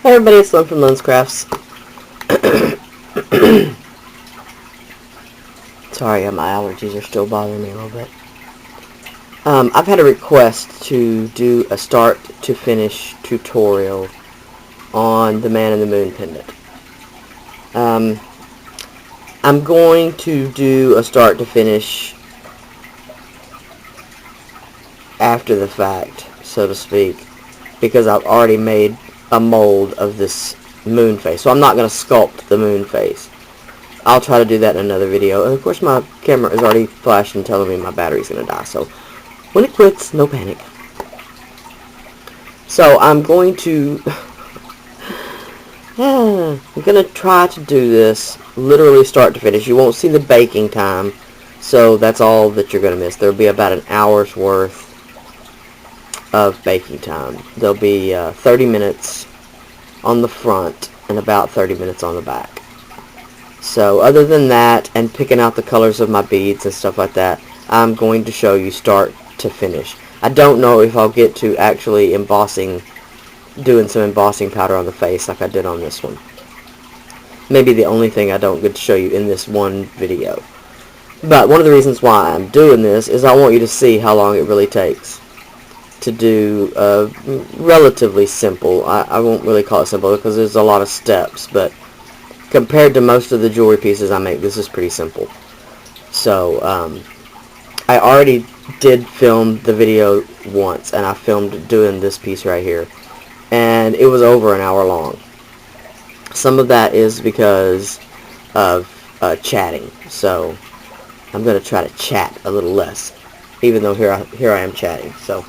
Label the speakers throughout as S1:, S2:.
S1: Hey everybody, it's Lyn from Lyn's Crafts. Sorry, my allergies are still bothering me a little bit. I've had a request to do a start to finish tutorial on the Man in the Moon pendant. I'm going to do a start to finish after the fact, so to speak, because I've already made a mold of this moon face. So I'm not going to sculpt the moon face. I'll try to do that in another video. And of course my camera is already flashing telling me my battery's going to die. So when it quits, no panic. So I'm going to I'm going to try to do this literally start to finish. You won't see the baking time, so that's all that you're going to miss. There'll be about an hour's worth of baking time. There'll be 30 minutes on the front and about 30 minutes on the back. So other than that, and picking out the colors of my beads and stuff like that, I'm going to show you start to finish. I don't know if I'll get to actually doing some embossing powder on the face like I did on this one. Maybe the only thing I don't get to show you in this one video. But one of the reasons why I'm doing this is I want you to see how long it really takes to do relatively simple. I won't really call it simple because there's a lot of steps, but compared to most of the jewelry pieces I make, this is pretty simple. So I already did film the video once, and I filmed doing this piece right here, and it was over an hour long. Some of that is because of chatting, so I'm going to try to chat a little less, even though here I am chatting. So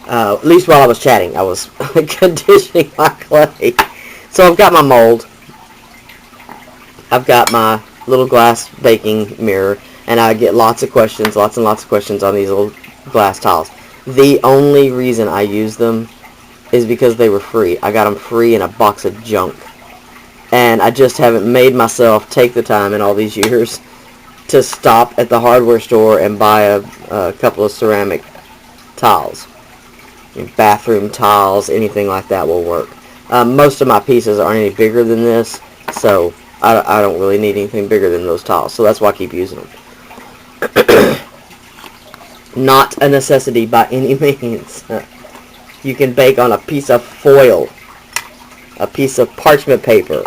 S1: at least while I was chatting, I was conditioning my clay. So I've got my mold. I've got my little glass baking mirror, and I get lots and lots of questions on these little glass tiles. The only reason I use them is because they were free. I got them free in a box of junk. And I just haven't made myself take the time in all these years to stop at the hardware store and buy a couple of ceramic tiles. Bathroom tiles, anything like that will work. Most of my pieces aren't any bigger than this, so I don't really need anything bigger than those tiles, so that's why I keep using them. Not a necessity by any means. You can bake on a piece of foil, a piece of parchment paper.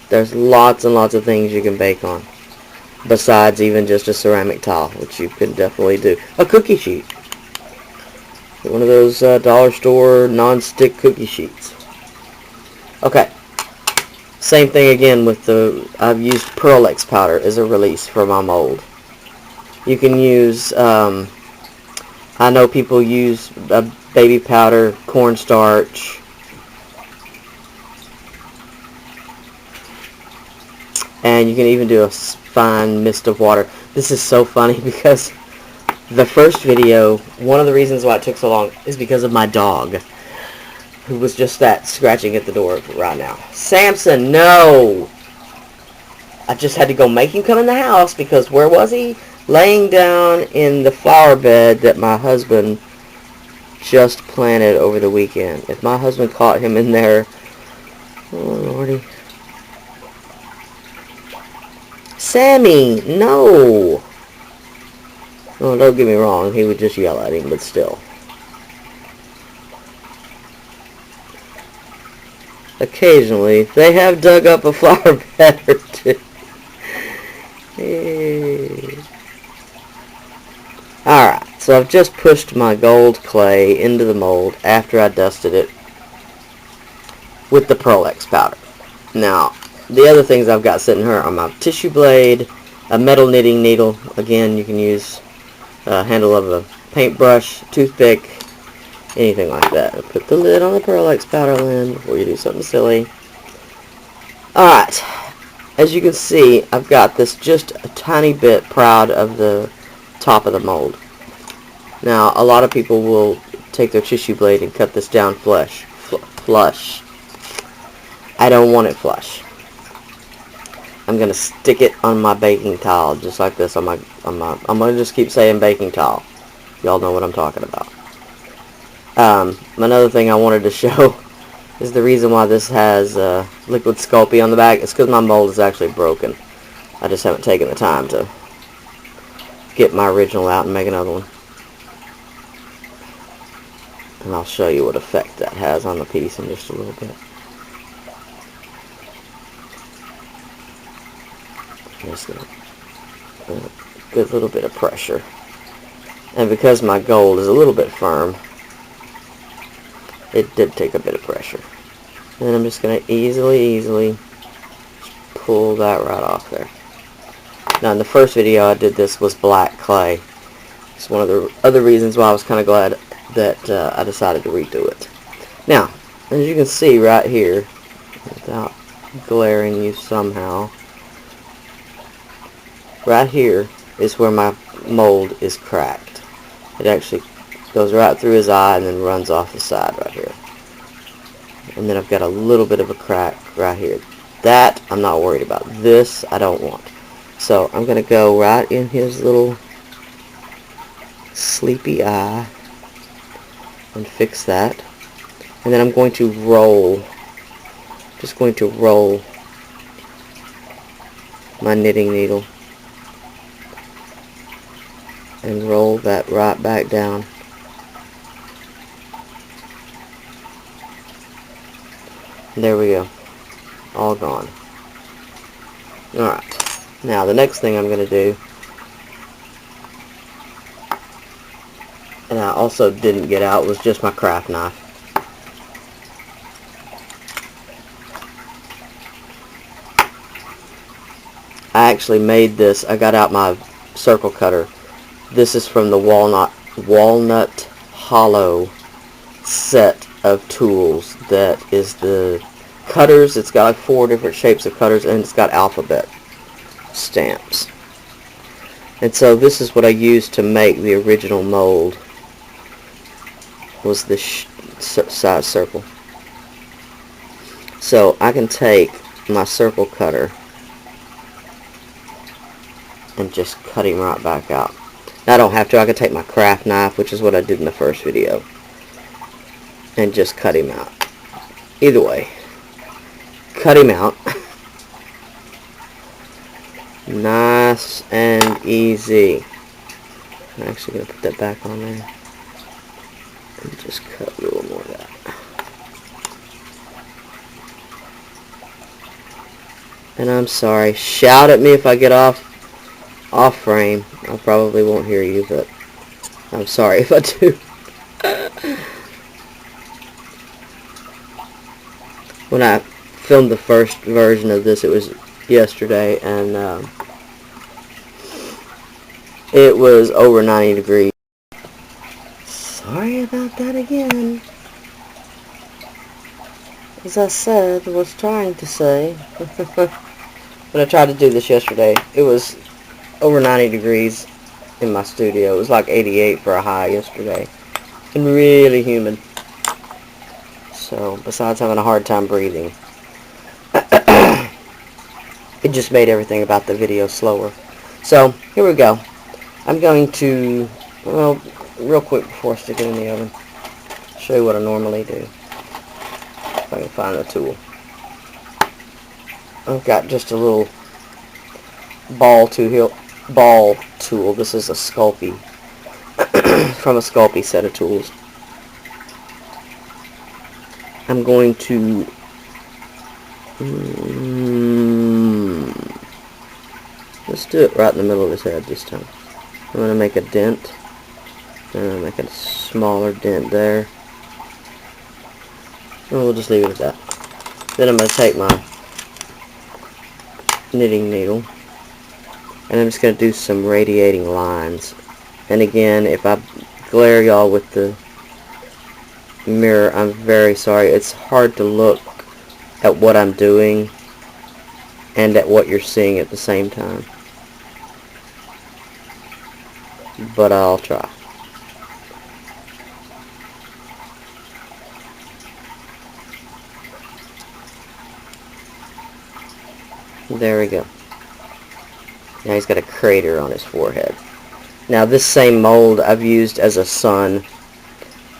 S1: There's lots and lots of things you can bake on, besides even just a ceramic tile, which you can definitely do. A cookie sheet. One of those dollar store non-stick cookie sheets. Okay. Same thing again with I've used Pearl-Ex powder as a release for my mold. You can use, I know people use baby powder, cornstarch, and you can even do a fine mist of water. This is so funny because the first video, one of the reasons why it took so long is because of my dog, who was just scratching at the door right now. Samson, no! I just had to go make him come in the house because where was he? Laying down in the flower bed that my husband just planted over the weekend. If my husband caught him in there, oh lordy. Sammy, no! Oh, don't get me wrong, he would just yell at him, but still. Occasionally, they have dug up a flower bed or two. Hey. Alright, so I've just pushed my gold clay into the mold after I dusted it with the Pearl-Ex powder. Now, the other things I've got sitting here are my tissue blade, a metal knitting needle. Again, you can use a handle of a paintbrush, toothpick, anything like that. Put the lid on the Pearl-Ex powder, Lyn, before you do something silly. Alright, as you can see, I've got this just a tiny bit proud of the top of the mold. Now, a lot of people will take their tissue blade and cut this down flush. I don't want it flush. I'm going to stick it on my baking towel, just like this. I'm going to just keep saying baking towel. Y'all know what I'm talking about. Another thing I wanted to show is the reason why this has liquid Sculpey on the back. It's because my mold is actually broken. I just haven't taken the time to get my original out and make another one. And I'll show you what effect that has on the piece in just a little bit. Just a good little bit of pressure. And because my gold is a little bit firm, it did take a bit of pressure. And then I'm just going to easily pull that right off there. Now in the first video I did this was black clay. It's one of the other reasons why I was kind of glad that I decided to redo it. Now, as you can see right here, without glaring you somehow, right here is where my mold is cracked. It actually goes right through his eye and then runs off the side right here. And then I've got a little bit of a crack right here. That I'm not worried about. This I don't want. So I'm going to go right in his little sleepy eye and fix that. And then I'm going to roll, just going to roll my knitting needle and roll that right back down. There we go. All gone. Alright. Now the next thing I'm going to do, and I also didn't get out, was just my craft knife. I actually made this. I got out my circle cutter. This is from the Walnut Hollow set of tools. That is the cutters. It's got like 4 different shapes of cutters, and it's got alphabet stamps. And so this is what I used to make the original mold, was this size circle. So I can take my circle cutter and just cut him right back out. Now I don't have to. I can take my craft knife, which is what I did in the first video, and just cut him out. Either way, cut him out. Nice and easy. I'm actually going to put that back on there and just cut a little more of that. And I'm sorry, shout at me if I get off frame. I probably won't hear you, but I'm sorry if I do. When I filmed the first version of this, it was yesterday, and it was over 90 degrees. Sorry about that again. As I said, was trying to say. When I tried to do this yesterday, it was over 90 degrees in my studio. It was like 88 for a high yesterday, and really humid. So, besides having a hard time breathing, it just made everything about the video slower. So, here we go. I'm going to, well, real quick before I stick it in the oven, show you what I normally do. If I can find the tool. I've got just a little ball tool. This is a Sculpey, from a Sculpey set of tools. I'm going to let's do it right in the middle of his head this time. I'm going to make a dent. I'm going to make a smaller dent there. And we'll just leave it at that. Then I'm going to take my knitting needle, and I'm just going to do some radiating lines. And again, if I glare y'all with the mirror, I'm very sorry. It's hard to look at what I'm doing and at what you're seeing at the same time, but I'll try. There we go. Now he's got a crater on his forehead. Now this same mold I've used as a sun,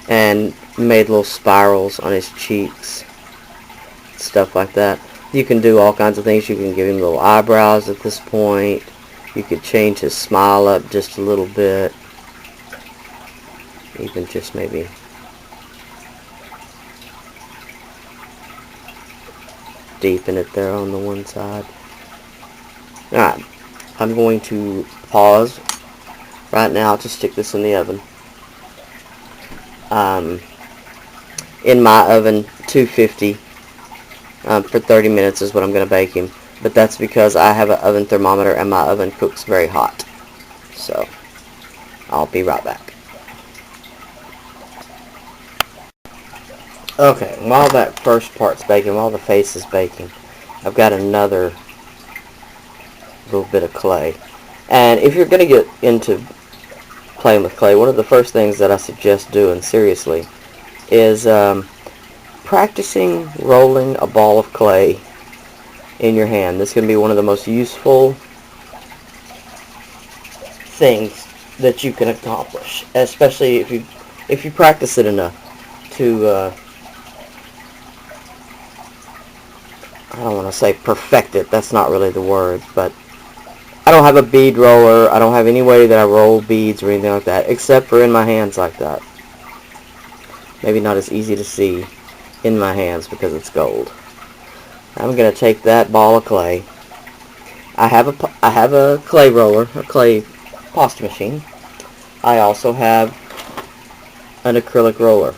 S1: and made little spirals on his cheeks, stuff like that. You can do all kinds of things. You can give him little eyebrows at this point. You could change his smile up just a little bit. Even just maybe deepen it there on the one side. Alright, I'm going to pause right now to stick this in the oven. In my oven, 250 for 30 minutes is what I'm going to bake him. But that's because I have an oven thermometer and my oven cooks very hot. So, I'll be right back. Okay, while that first part's baking, while the face is baking, I've got another little bit of clay. And if you're going to get into playing with clay, one of the first things that I suggest doing, seriously, is practicing rolling a ball of clay in your hand. This can be one of the most useful things that you can accomplish, especially if you practice it enough to I don't want to say perfect it, that's not really the word, but I don't have a bead roller. I don't have any way that I roll beads or anything like that, except for in my hands like that. Maybe not as easy to see in my hands because it's gold. I'm going to take that ball of clay. I have a clay roller, a clay pasta machine. I also have an acrylic roller.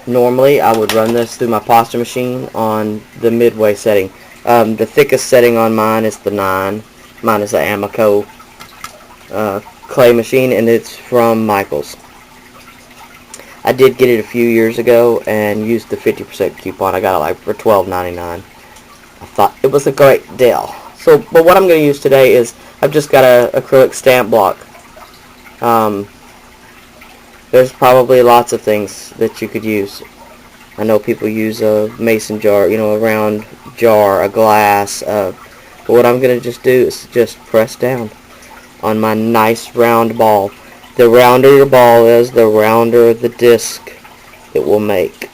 S1: Normally, I would run this through my pasta machine on the midway setting. The thickest setting on mine is the 9. Mine is the Amico clay machine, and it's from Michaels. I did get it a few years ago and used the 50% coupon. I got it like for $12.99. I thought it was a great deal. So, but what I'm going to use today is I've just got an acrylic stamp block. There's probably lots of things that you could use. I know people use a mason jar, a round jar, a glass. But what I'm going to just do is just press down on my nice round ball. The rounder your ball is, the rounder the disc it will make.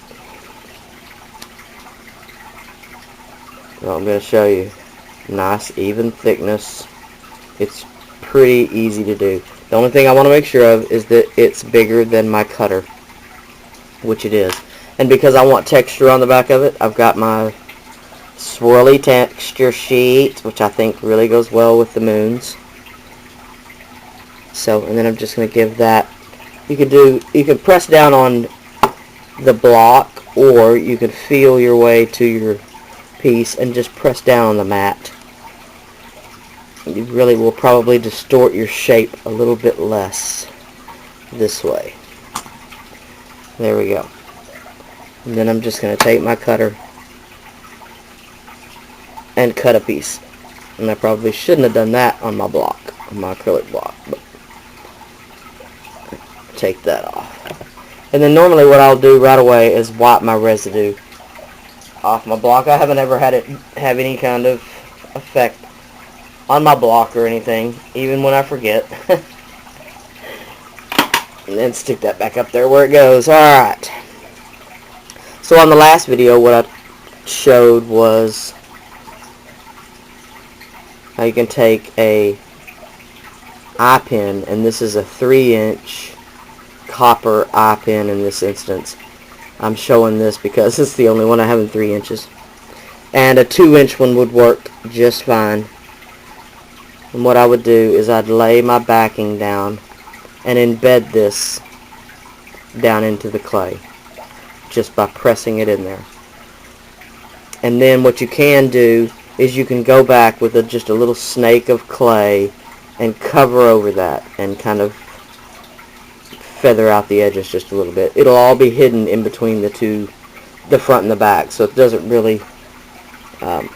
S1: Well, I'm going to show you. Nice, even thickness. It's pretty easy to do. The only thing I want to make sure of is that it's bigger than my cutter, which it is. And because I want texture on the back of it, I've got my swirly texture sheet, which I think really goes well with the moons. So, and then I'm just going to give that, you can press down on the block, or you can feel your way to your piece and just press down on the mat. You really will probably distort your shape a little bit less this way. There we go. And then I'm just going to take my cutter and cut a piece. And I probably shouldn't have done that on my block, on my acrylic block. But take that off. And then normally what I'll do right away is wipe my residue off my block. I haven't ever had it have any kind of effect on my block or anything, even when I forget. And then stick that back up there where it goes. Alright. So on the last video, what I showed was how you can take a eye pin, and this is a 3-inch copper eye pin in this instance. I'm showing this because it's the only one I have in 3 inches. And a 2-inch one would work just fine. And what I would do is I'd lay my backing down and embed this down into the clay just by pressing it in there. And then what you can do is you can go back with just a little snake of clay and cover over that and kind of feather out the edges just a little bit. It'll all be hidden in between the front and the back, so it doesn't really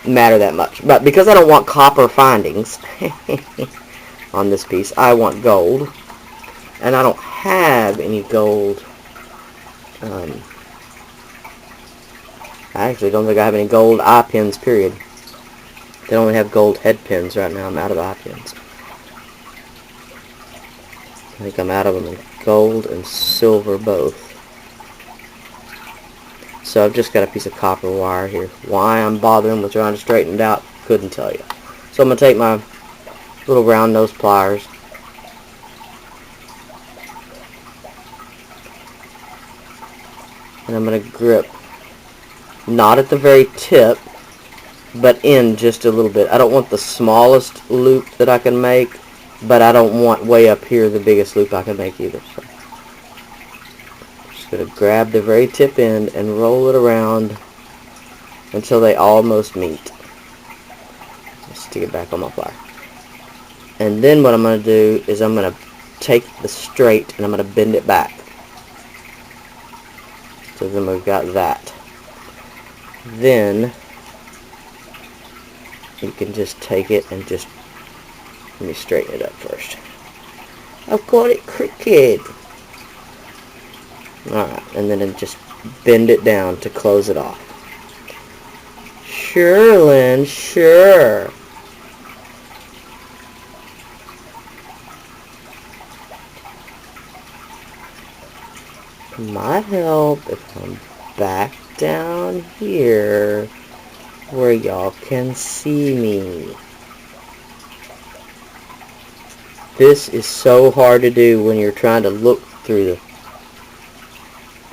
S1: matter that much. But because I don't want copper findings on this piece, I want gold, and I don't have any gold. I actually don't think I have any gold eye pins, period. They only have gold head pins right now. I'm out of eye pins. I think I'm out of them in gold and silver both. So I've just got a piece of copper wire here. Why I'm bothering with trying to straighten it out, couldn't tell you. So I'm going to take my little round nose pliers, and I'm going to grip, not at the very tip, but in just a little bit. I don't want the smallest loop that I can make, but I don't want way up here the biggest loop I can make either. So I'm just going to grab the very tip end and roll it around until they almost meet. Let's stick it back on my plier. And then what I'm going to do is I'm going to take the straight and I'm going to bend it back. So then we've got that. Then you can just take it and just, let me straighten it up first. I've got it crooked. Alright, and then just bend it down to close it off. Sure, Lyn, sure. Might help if I'm back down here where y'all can see me. This is so hard to do when you're trying to look through the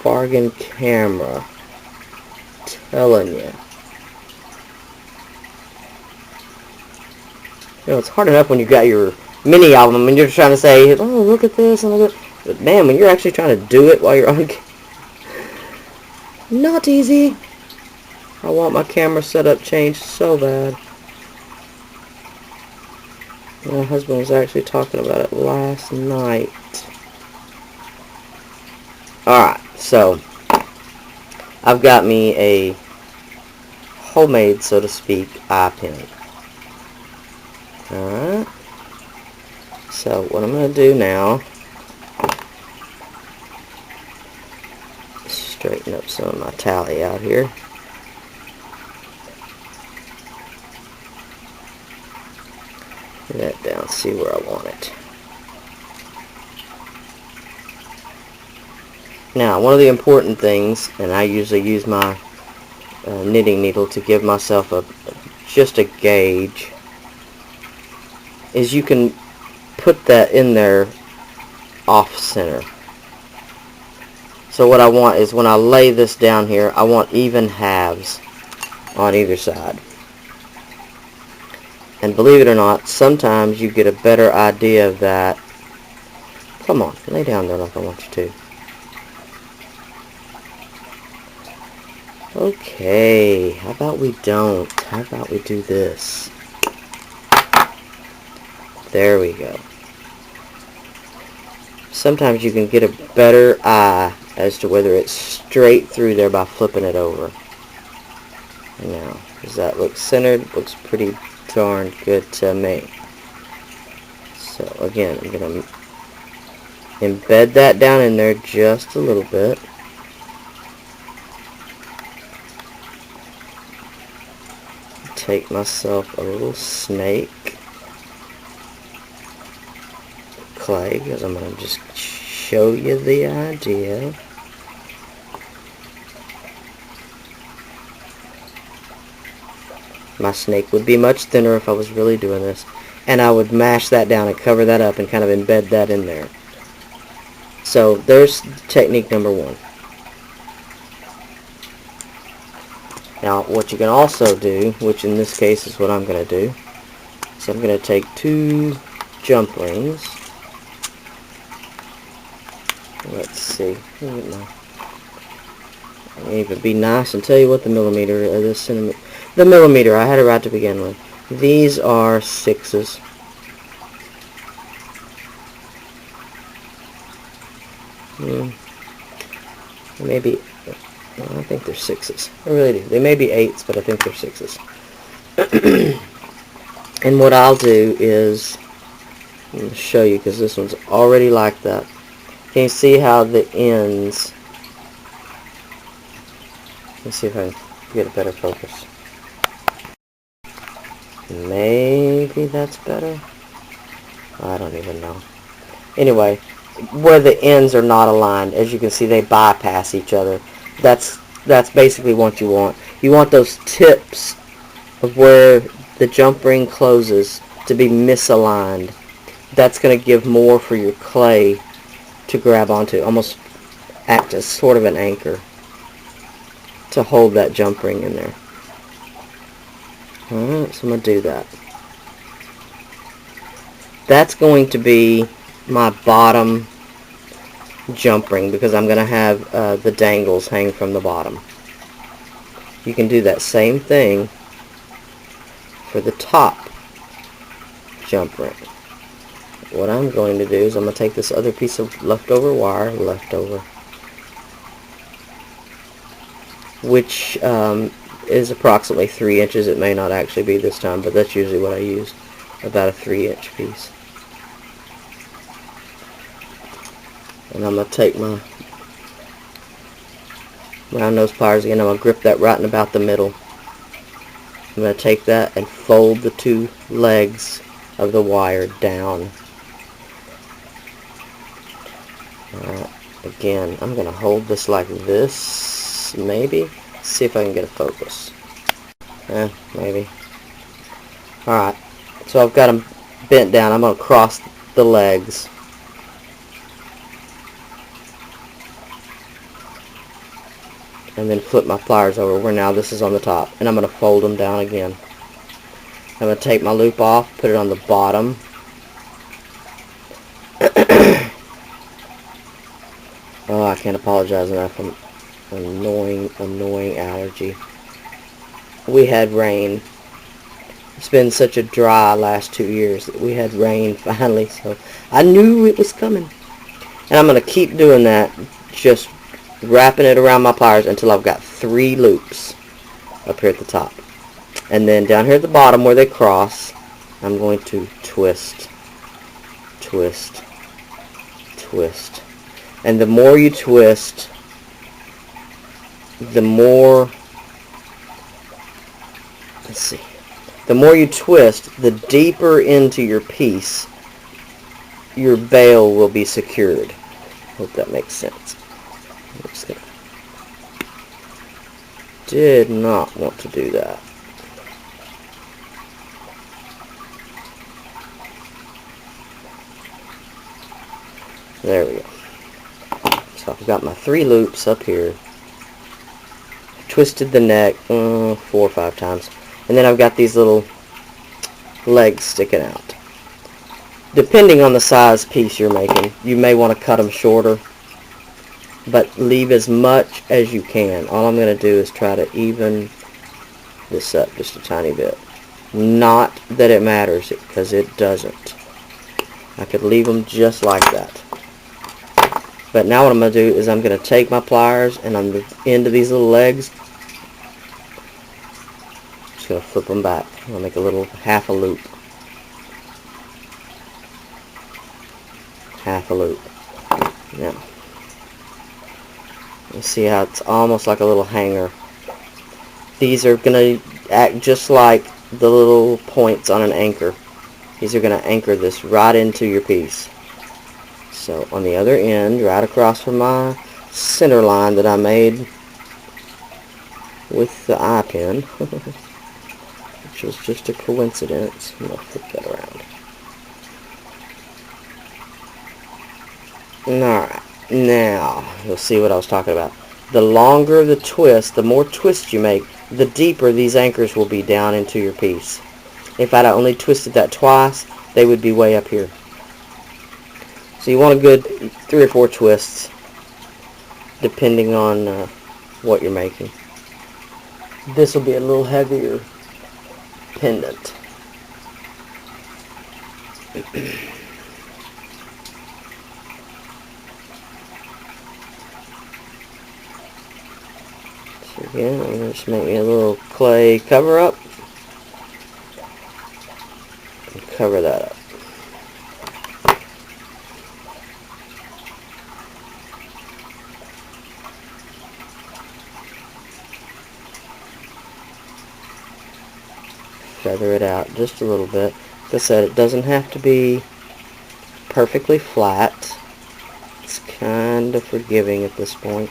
S1: bargain camera. Telling you. You know, it's hard enough when you got your mini album and you're trying to say, oh, look at this and look at. But man, when you're actually trying to do it while you're on, not easy. I want my camera setup changed so bad. My husband was actually talking about it last night. Alright, so I've got me a homemade, so to speak, eye pin. Alright. So what I'm going to do now, straighten up some of my tally out here. Get that down, see where I want it. Now, one of the important things, and I usually use my knitting needle to give myself just a gauge, is you can put that in there off center. So what I want is when I lay this down here, I want even halves on either side. And believe it or not, sometimes you get a better idea of that. Come on, lay down there like I want you to. Okay, how about we don't? How about we do this? There we go. Sometimes you can get a better eye as to whether it's straight through there by flipping it over. Now, does that look centered? Looks pretty darn good to me. So again, I'm going to embed that down in there just a little bit. Take myself a little snake clay, because I'm going to just show you the idea. My snake would be much thinner if I was really doing this, and I would mash that down and cover that up and kind of embed that in there. So there's technique number one. Now what you can also do, which in this case is what I'm going to do, so I'm going to take two jump rings. Let's see. Let me even be nice and tell you what the millimeter of this centimeter. The millimeter, I had it right to begin with. These are 6s. Maybe, I think they're 6s. I really do. They may be 8s, but I think they're 6s. And what I'll do is, I'm going to show you because this one's already like that. Can you see how the ends, let's see if I can get a better focus. Maybe that's better. I don't even know. Anyway, where the ends are not aligned, as you can see, they bypass each other. That's that's basically what you want. You want those tips of where the jump ring closes to be misaligned. That's going to give more for your clay to grab onto, almost act as sort of an anchor to hold that jump ring in there. Alright, so I'm going to do that. That's going to be my bottom jump ring because I'm going to have the dangles hang from the bottom. You can do that same thing for the top jump ring. What I'm going to do is I'm going to take this other piece of leftover wire, which is approximately 3 inches. It may not actually be this time, but that's usually what I use, about a 3-inch piece. And I'm going to take my round nose pliers again. I'm going to grip that right in about the middle. I'm going to take that and fold the 2 legs of the wire down. Alright, again, I'm going to hold this like this, maybe. See if I can get a focus. Maybe. Alright, so I've got them bent down. I'm going to cross the legs. And then flip my pliers over where now this is on the top. And I'm going to fold them down again. I'm going to take my loop off, put it on the bottom. Oh, I can't apologize enough for annoying allergy. We had rain. It's been such a dry last 2 years that we had rain finally, so I knew it was coming. And I'm going to keep doing that, just wrapping it around my pliers until I've got 3 loops up here at the top. And then down here at the bottom where they cross, I'm going to twist, twist, twist. And the more you twist, the more, the more you twist, the deeper into your piece your bail will be secured. Hope that makes sense. I'm just gonna, did not want to do that. There we go. So I've got my 3 loops up here. Twisted the neck 4 or 5 times. And then I've got these little legs sticking out. Depending on the size piece you're making, you may want to cut them shorter. But leave as much as you can. All I'm going to do is try to even this up just a tiny bit. Not that it matters, because it doesn't. I could leave them just like that. But now what I'm going to do is I'm going to take my pliers and on the end of these little legs, just going to flip them back. I'll make a little half a loop. Half a loop. Now, you see how it's almost like a little hanger. These are going to act just like the little points on an anchor. These are going to anchor this right into your piece. So on the other end, right across from my center line that I made with the eye pin, which was just a coincidence. I'm going to flip that around. Alright, now you'll see what I was talking about. The longer the twist, the more twists you make, the deeper these anchors will be down into your piece. If I'd only twisted that twice, they would be way up here. So you want a good 3 or 4 twists, depending on what you're making. This will be a little heavier pendant. So again, I'm going to just make me a little clay cover up. And cover that up. Feather it out just a little bit. Like I said, it doesn't have to be perfectly flat. It's kind of forgiving at this point.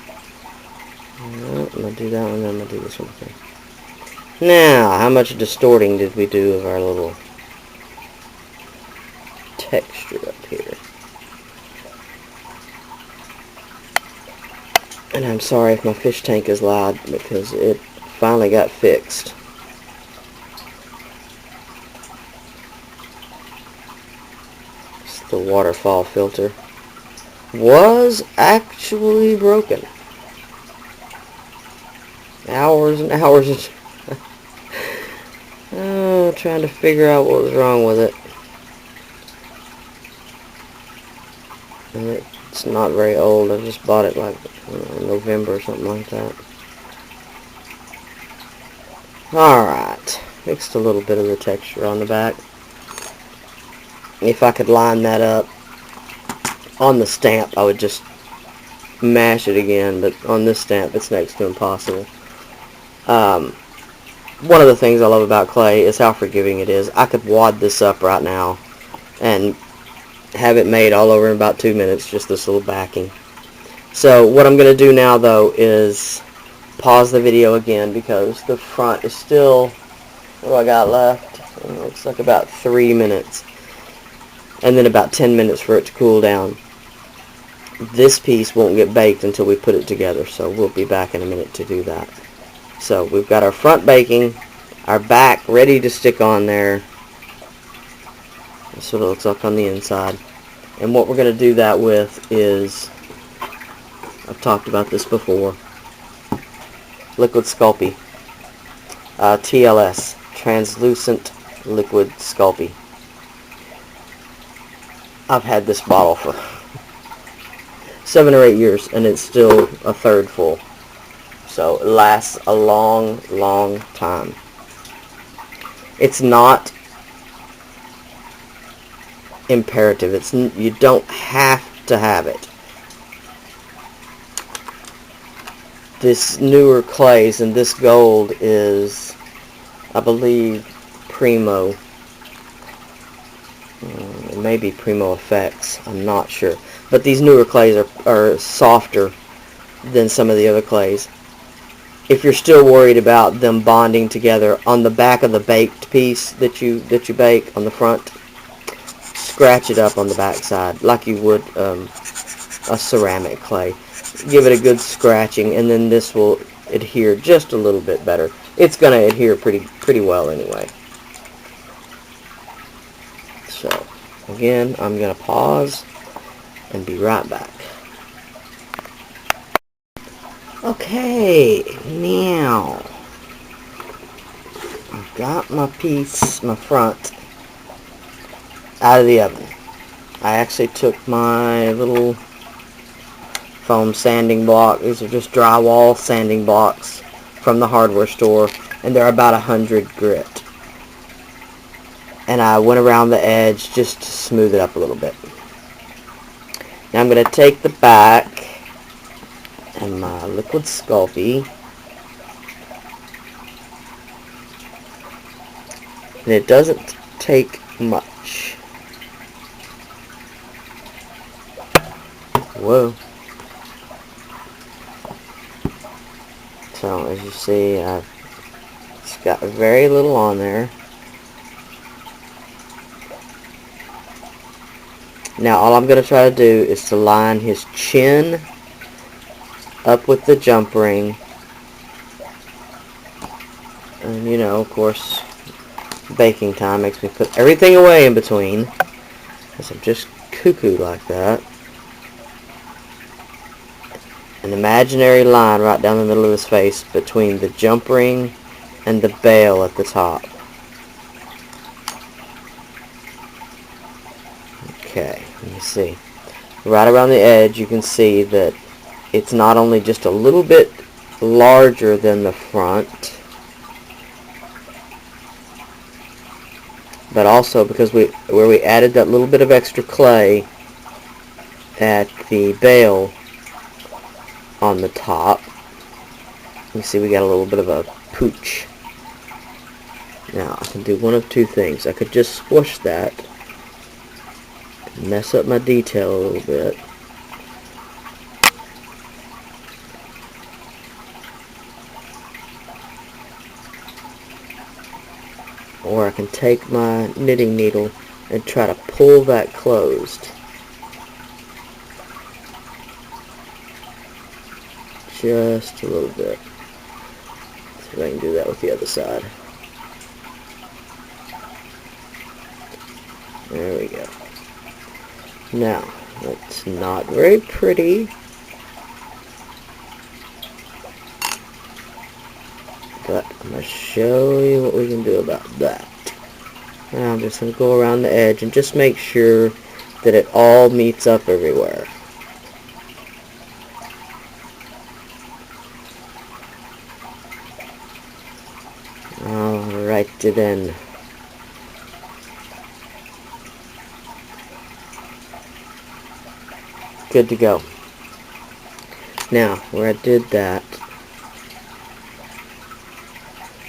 S1: Let going to do that one, then I'm going to do this one. Okay. Now, how much distorting did we do of our little texture up here? And I'm sorry if my fish tank is loud because it finally got fixed. It's the waterfall filter. Was actually broken. Hours and hours of trying to figure out what was wrong with it. And it's not very old. I just bought it like in November or something like that. Alright. Fixed a little bit of the texture on the back. If I could line that up on the stamp, I would just mash it again, but on this stamp it's next to impossible. One of the things I love about clay is how forgiving it is. I could wad this up right now and have it made all over in about 2 minutes, just this little backing. So what I'm going to do now though is pause the video again because the front is still, what do I got left? It looks like about 3 minutes, and then about 10 minutes for it to cool down. This piece won't get baked until we put it together, so we'll be back in a minute to do that. So we've got our front baking, our back ready to stick on there. That's what it looks like on the inside. And what we're going to do that with is, I've talked about this before, liquid Sculpey. TLS, translucent liquid Sculpey. I've had this bottle for 7 or 8 years and it's still a third full. So it lasts a long, long time. It's not imperative. You don't have to have it. This newer clays and this gold is, I believe, Primo. It may be Primo Effects. I'm not sure. But these newer clays are softer than some of the other clays. If you're still worried about them bonding together, on the back of the baked piece that you bake on the front, scratch it up on the back side like you would a ceramic clay. Give it a good scratching, and then this will adhere just a little bit better. It's going to adhere pretty well anyway. So again, I'm going to pause and be right back. Okay, now I've got my piece, my front, out of the oven. I actually took my little foam sanding block. These are just drywall sanding blocks from the hardware store, and they're about 100 grit. And I went around the edge just to smooth it up a little bit. Now I'm going to take the back and my liquid Sculpey, and it doesn't take much. Whoa. So as you see, it's got very little on there. Now all I'm going to try to do is to line his chin up with the jump ring. And you know, of course, baking time makes me put everything away in between, because I'm just cuckoo like that. An imaginary line right down the middle of his face between the jump ring and the bail at the top. Okay, let me see. Right around the edge you can see that it's not only just a little bit larger than the front, but also because where we added that little bit of extra clay at the bail on the top, you see we got a little bit of a pooch. Now I can do one of two things. I could just squish that and mess up my detail a little bit, or I can take my knitting needle and try to pull that closed. Just a little bit. See if I can do that with the other side. There we go. Now, that's not very pretty, but I'm going to show you what we can do about that. Now I'm just going to go around the edge and just make sure that it all meets up everywhere. Alrighty then. Good to go. Now, where I did that,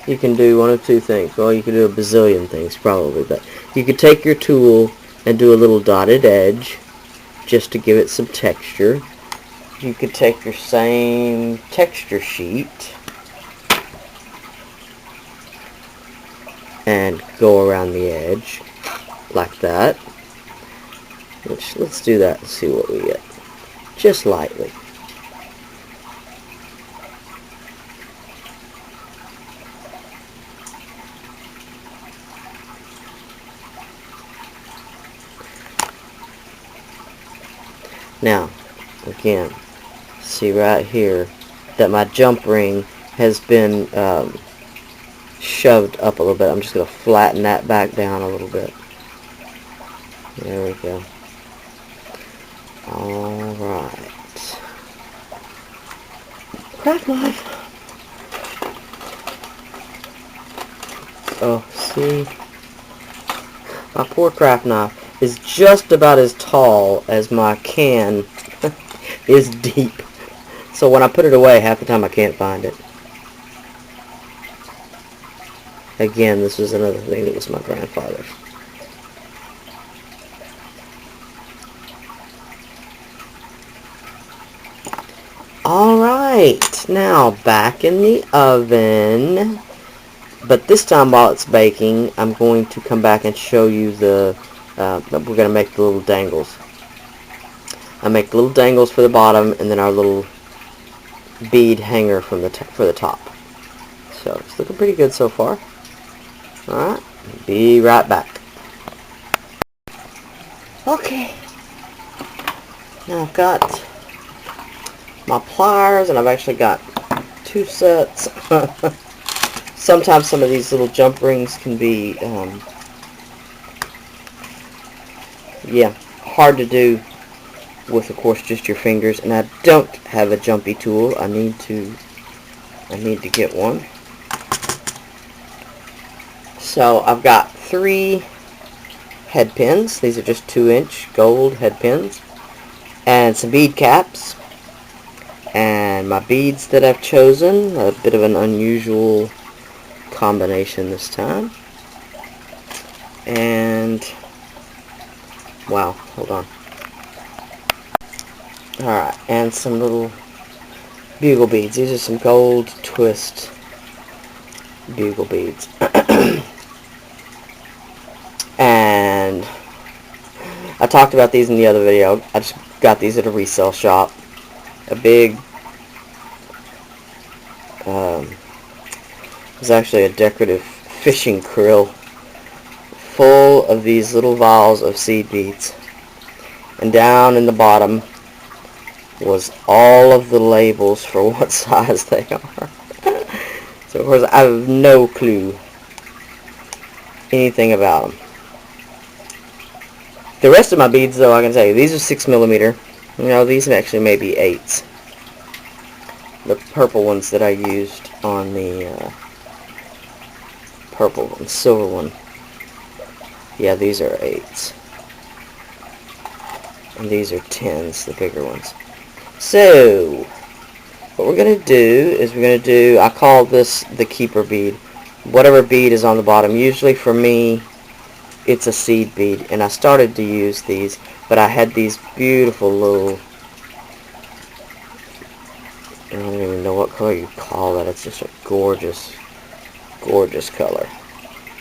S1: you can do one of two things. Well, you can do a bazillion things probably, but you could take your tool and do a little dotted edge just to give it some texture. You could take your same texture sheet and go around the edge like that. Which, let's do that and see what we get. Just lightly. Now, again, see right here that my jump ring has been shoved up a little bit. I'm just going to flatten that back down a little bit. There we go. Alright. Craft knife. Oh, see? My poor craft knife is just about as tall as my can is deep. So when I put it away, half the time I can't find it. Again, this was another thing that was my grandfather's. Alright, now back in the oven. But this time while it's baking, I'm going to come back and show you the, we're going to make the little dangles. I make the little dangles for the bottom and then our little bead hanger from for the top. So it's looking pretty good so far. Alright, be right back. Okay, now I've got my pliers and I've actually got 2 sets. Sometimes some of these little jump rings can be, yeah, hard to do with, of course, just your fingers. And I don't have a jumpy tool. I need to get one. So I've got 3 head pins. These are just 2-inch gold head pins, and some bead caps. And my beads that I've chosen, a bit of an unusual combination this time. And wow, hold on. Alright, and some little bugle beads. These are some gold twist bugle beads. And I talked about these in the other video. I just got these at a resale shop. A big, it was actually a decorative fishing krill full of these little vials of seed beads. And down in the bottom was all of the labels for what size they are. So of course I have no clue anything about them. The rest of my beads, though, I can tell you, these are 6mm. You know, these actually may be 8s. The purple ones that I used on the purple one, silver one. Yeah, these are 8s. And these are 10s, the bigger ones. So, what we're going to do is I call this the keeper bead. Whatever bead is on the bottom. Usually for me, it's a seed bead. And I started to use these, but I had these beautiful little, I don't even know what color you call that. It's just a gorgeous, gorgeous color.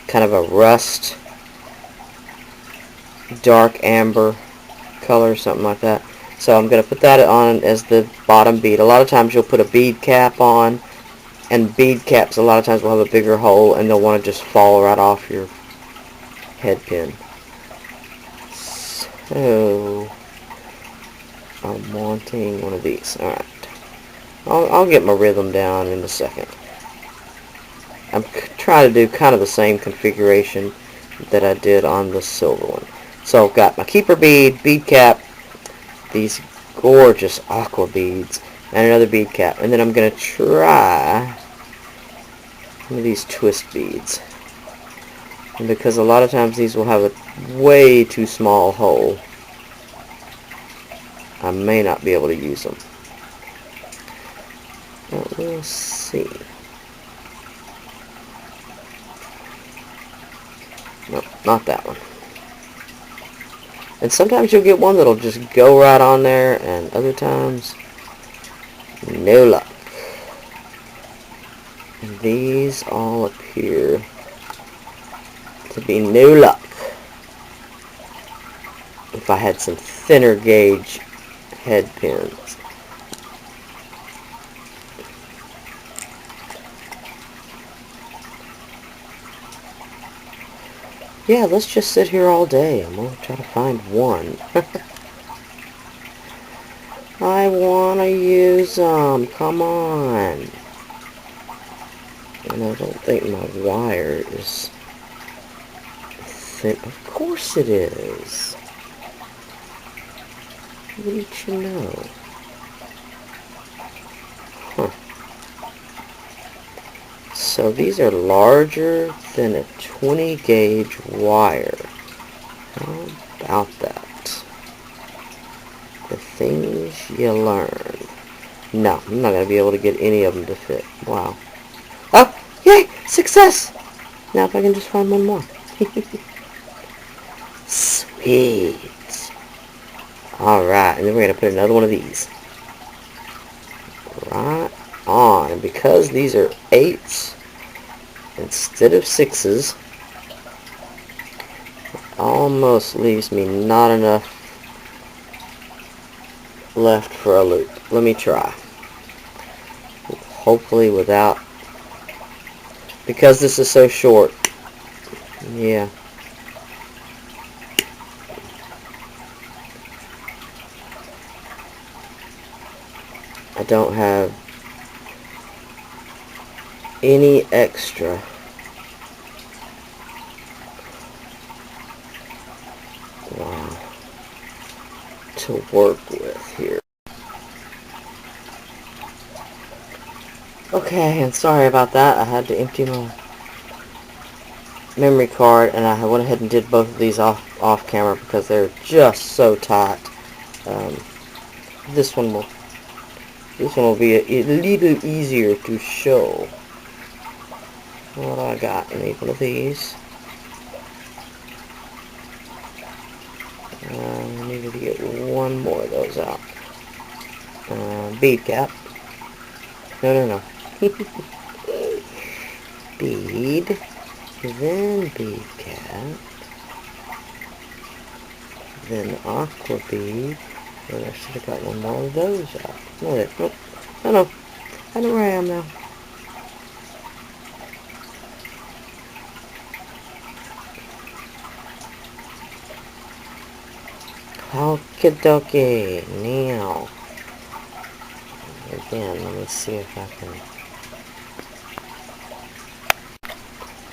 S1: kind of a rust, dark amber color, something like that. So I'm going to put that on as the bottom bead. A lot of times you'll put a bead cap on, and bead caps a lot of times will have a bigger hole, and they'll want to just fall right off your head pin. So I'm wanting one of these. Alright. I'll get my rhythm down in a second. I'm trying to do kind of the same configuration that I did on the silver one. So I've got my keeper bead, bead cap, these gorgeous aqua beads, and another bead cap. And then I'm going to try one of these twist beads. And because a lot of times these will have a way too small hole, I may not be able to use them. But we'll see. Nope, not that one. And sometimes you'll get one that'll just go right on there, and other times, no luck. And these all appear to be no luck. If I had some thinner gauge head pins. Yeah, let's just sit here all day and we'll try to find one. I want to use them. Come on. And I don't think my wire is thin. Of course it is. What did you know? Huh. So these are larger than a 20 gauge wire. How about that? The things you learn. No, I'm not going to be able to get any of them to fit. Wow. Oh, yay! Success! Now if I can just find one more. Sweet. Alright, and then we're going to put another one of these. Right on. And because these are 8s instead of 6s, it almost leaves me not enough left for a loop. Let me try. Hopefully without, because this is so short. Yeah. I don't have any extra to work with here. Okay, and sorry about that. I had to empty my memory card, and I went ahead and did both of these off camera because they're just so tight. This one will be a little easier to show. What I got? I need one of these. I needed to get one more of those out. Bead cap. No. Bead. Then bead cap. Then aqua bead. And I should have got one more of those out. Nope. No. I know where I am now. Okie dokie. Now. Again, let me see if I can.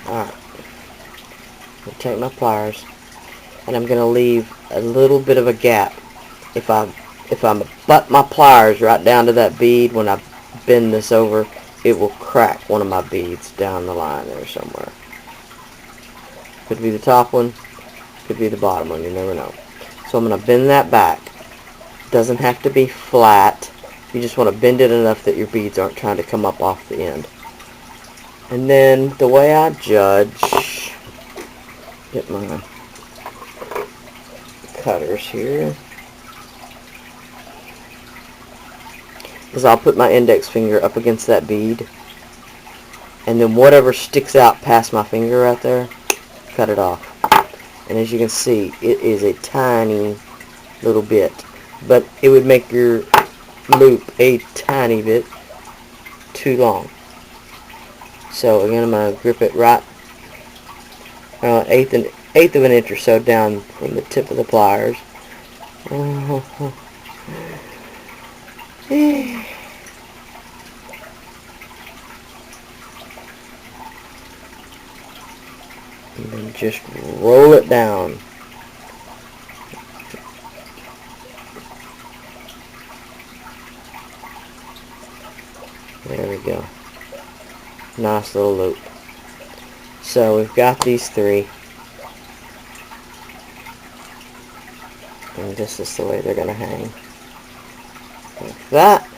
S1: Alright. I'm going to take my pliers, and I'm going to leave a little bit of a gap. If I butt my pliers right down to that bead, when I bend this over, it will crack one of my beads down the line there somewhere. Could be the top one, could be the bottom one, you never know. So I'm going to bend that back. Doesn't have to be flat. You just want to bend it enough that your beads aren't trying to come up off the end. And then the way I judge, get my cutters here, is I'll put my index finger up against that bead, and then whatever sticks out past my finger right there, cut it off. And as you can see, it is a tiny little bit. But it would make your loop a tiny bit too long. So again, I'm going to grip it right eighth of an inch or so down from the tip of the pliers. And then just roll it down. There we go. Nice little loop. So we've got these three. And this is the way they're going to hang. Like that.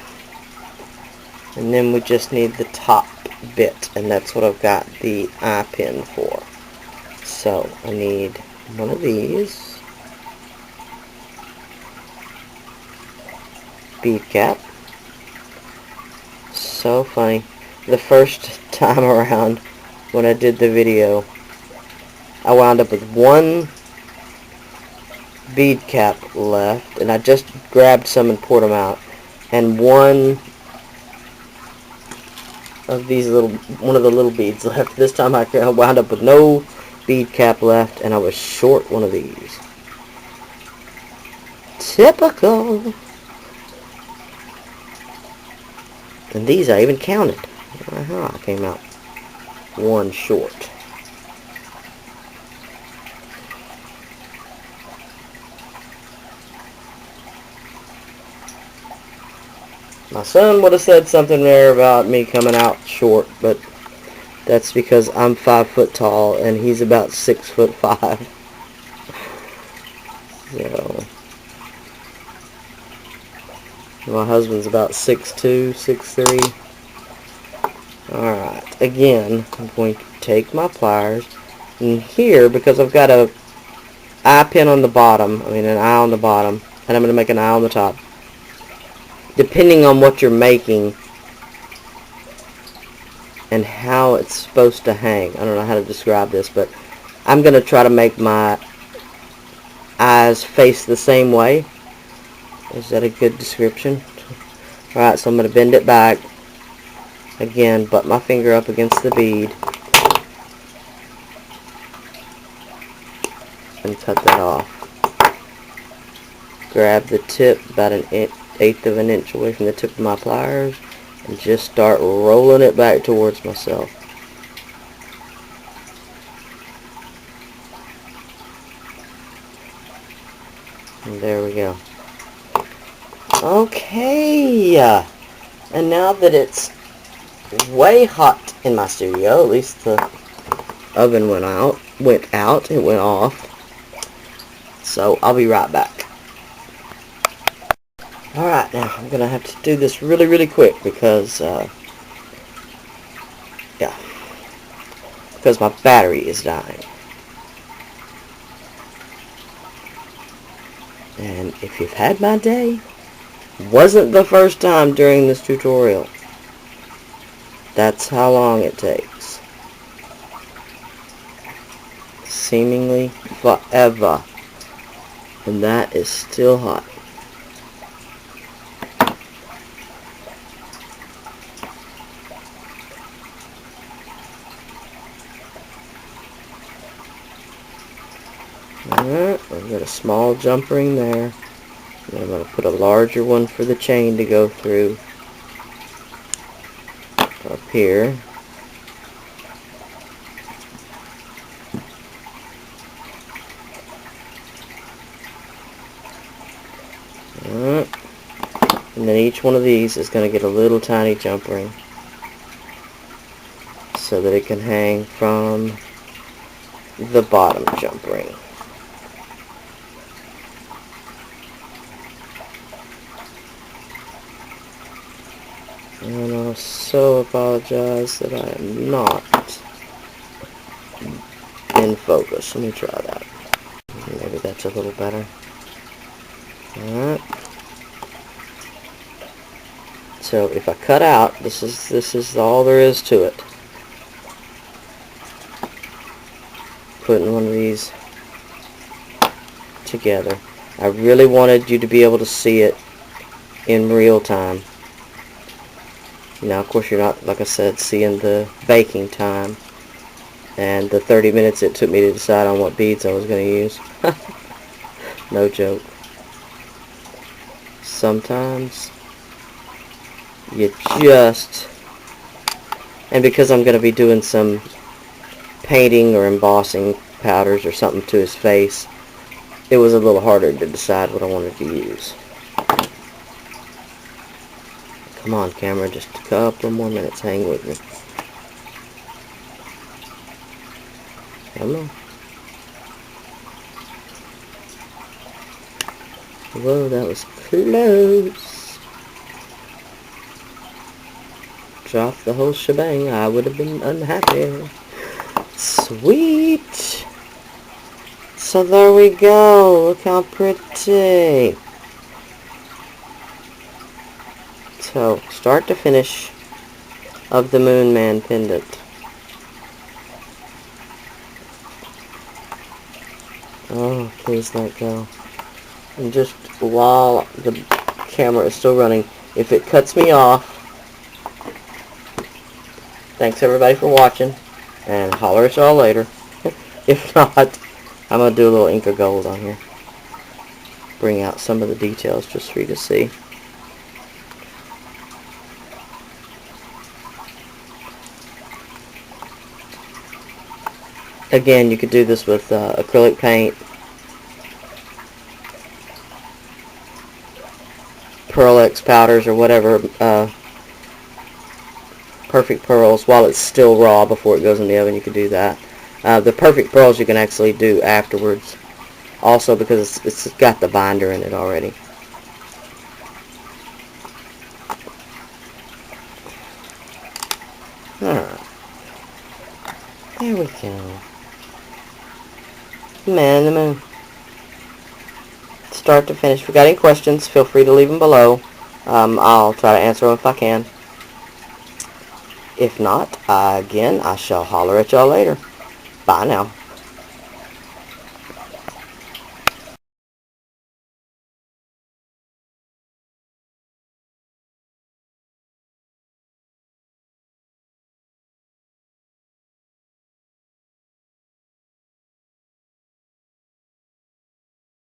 S1: And then we just need the top bit. And that's what I've got the eye pin for. So I need one of these. Bead cap. So funny. The first time around when I did the video, I wound up with one bead cap left, and I just grabbed some and poured them out, and one of the little beads left. This time I wound up with no bead cap left, and I was short one of these. Typical. And these I even counted. I came out one short. My son would have said something there about me coming out short, but that's because I'm 5 foot tall and he's about 6'5". So my husband's about 6'2", 6'3". Alright, again, I'm going to take my pliers, and here, because I've got a eye pin on the bottom, an eye on the bottom, and I'm going to make an eye on the top. Depending on what you're making and how it's supposed to hang, I don't know how to describe this, but I'm going to try to make my eyes face the same way. Is that a good description? Alright, so I'm going to bend it back. Again, butt my finger up against the bead and cut that off. Grab the tip about an eighth of an inch away from the tip of my pliers and just start rolling it back towards myself. And there we go. Okay, and now that it's way hot in my studio, at least the oven went off, it went off, so I'll be right back. Alright, now I'm going to have to do this really, really quick because, because my battery is dying. And if you've had my day, wasn't the first time during this tutorial. That's how long it takes. Seemingly forever. And that is still hot. Alright, I've got a small jump ring there. And I'm going to put a larger one for the chain to go through up here. Alright. And then each one of these is going to get a little tiny jump ring so that it can hang from the bottom jump ring. And I so apologize that I am not in focus. Let me try that. Maybe that's a little better. Alright. So if I cut out, this is all there is to it. putting one of these together. I really wanted you to be able to see it in real time. Now, of course, you're not, like I said, seeing the baking time and the 30 minutes it took me to decide on what beads I was going to use. No joke. Sometimes you just... And because I'm going to be doing some painting or embossing powders or something to his face, it was a little harder to decide what I wanted to use. Come on, camera, just a couple more minutes. Hang with me. Come on. Whoa, that was close. Dropped the whole shebang. I would have been unhappy. Sweet. So there we go. Look how pretty. So, start to finish of the Moon Man pendant. Oh, please let go. And just while the camera is still running, if it cuts me off, thanks everybody for watching, and holler at y'all later. If not, I'm going to do a little ink of gold on here. Bring out some of the details just for you to see. Again, you could do this with acrylic paint, Pearl X powders, or whatever, perfect pearls, while it's still raw before it goes in the oven. You could do that. The perfect pearls you can actually do afterwards, also because it's got the binder in it already. Alright. There we go. Man in the Moon. Start to finish. If you got any questions, feel free to leave them below. I'll try to answer them if I can. If not, again, I shall holler at y'all later. Bye now.